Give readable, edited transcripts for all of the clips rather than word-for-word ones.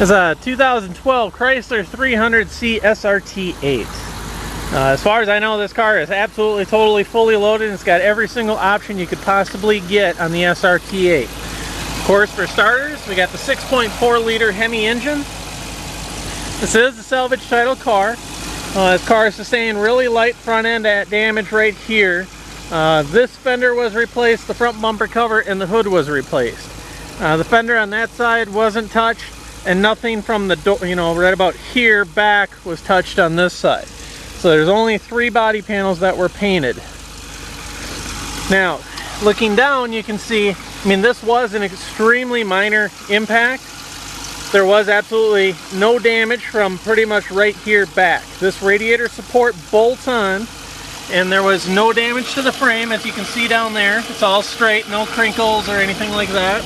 It's a 2012 Chrysler 300C srt8. As far as I know, this car is absolutely, totally, fully loaded. It's got every single option you could possibly get on the srt8. Of course, for starters, we got the 6.4 liter Hemi engine. This is a salvage title car. This car is sustained really light front end damage right here. This fender was replaced, the front bumper cover, and the hood was replaced. The fender on that side wasn't touched, and nothing from the door, right about here back was touched on this side. So there's only 3 body panels that were painted. Now, looking down, you can see, this was an extremely minor impact. There was absolutely no damage from pretty much right here back. This radiator support bolts on, and there was no damage to the frame, as you can see down there. It's all straight, no crinkles or anything like that.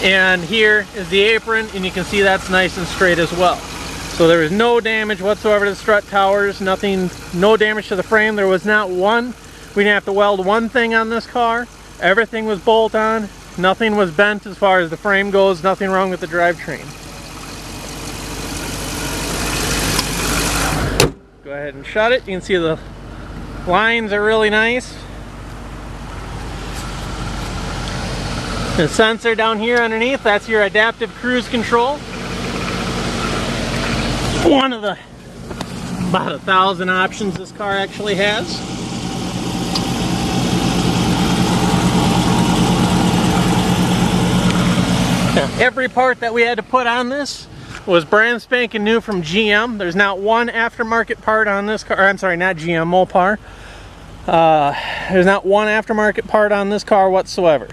And here is the apron, and you can see that's nice and straight as well. So there was no damage whatsoever to the strut towers, nothing, no damage to the frame. There was not one, we didn't have to weld one thing on this car. Everything was bolt on, nothing was bent as far as the frame goes, nothing wrong with the drivetrain. Go ahead and shut it. You can see the lines are really nice. The sensor down here underneath, that's your adaptive cruise control. One of the about 1,000 options this car actually has. Every part that we had to put on this was brand spanking new from GM. There's not one aftermarket part on this car. I'm sorry, not GM, Mopar. There's not one aftermarket part on this car whatsoever.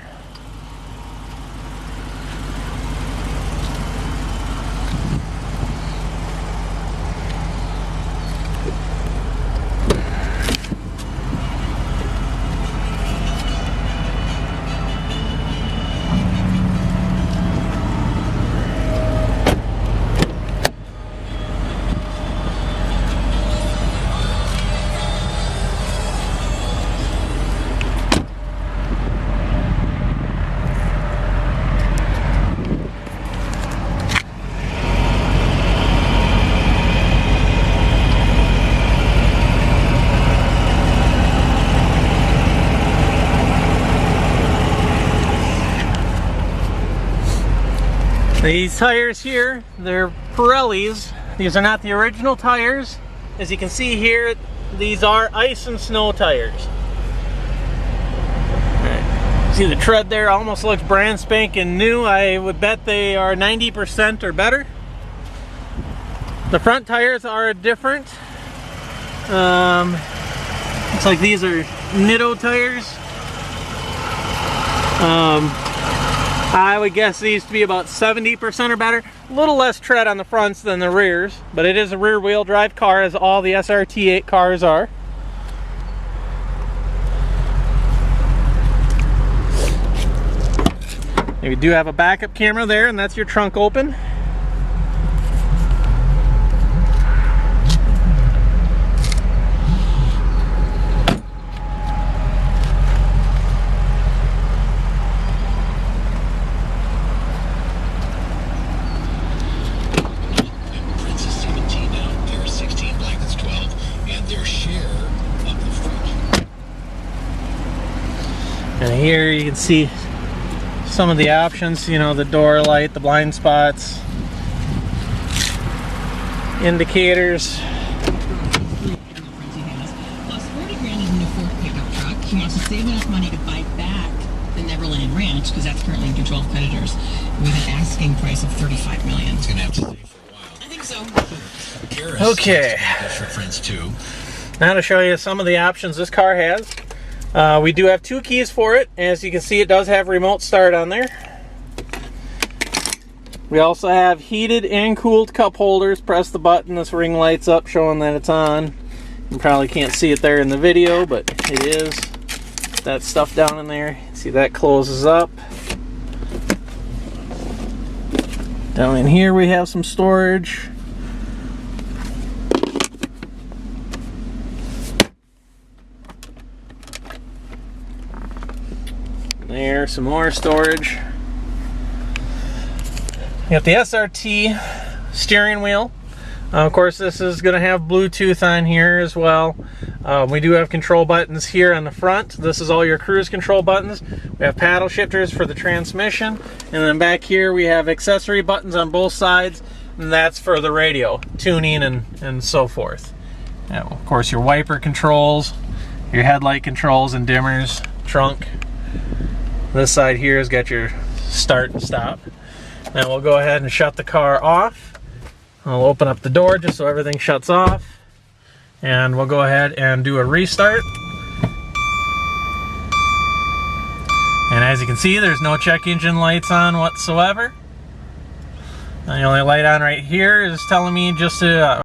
These tires here, they're Pirellis. These are not the original tires. As you can see here, these are ice and snow tires. Right. See the tread there almost looks brand spanking new. I would bet they are 90% or better. The front tires are different. Looks like these are Nitto tires. I would guess these to be about 70% or better. A little less tread on the fronts than the rears, but it is a rear wheel drive car, as all the srt8 cars are. We do have a backup camera there, and that's your trunk open. And here you can see some of the options, the door light, the blind spots, indicators. Plus 40 grand is a new Ford pickup truck. He wants to save enough money to buy back the Neverland Ranch, because that's currently in control of creditors, with an asking price of $35 million. It's gonna have to stay for a while. I think so. Okay. For friends too. Now to show you some of the options this car has. We do have 2 keys for it. As you can see, it does have remote start on there. We also have heated and cooled cup holders. Press the button, this ring lights up showing that it's on. You probably can't see it there in the video, but it is. That stuff down in there. See, that closes up. Down in here we have some storage. There, some more storage. You got the SRT steering wheel. Of course, this is going to have Bluetooth on here as well. We do have control buttons here on the front. This is all your cruise control buttons. We have paddle shifters for the transmission. And then back here we have accessory buttons on both sides. And that's for the radio, tuning and so forth. Now, of course, your wiper controls, your headlight controls and dimmers, trunk. This side here has got your start and stop. Now we'll go ahead and shut the car off. I'll open up the door just so everything shuts off. And we'll go ahead and do a restart. And as you can see, there's no check engine lights on whatsoever. And the only light on right here is telling me just to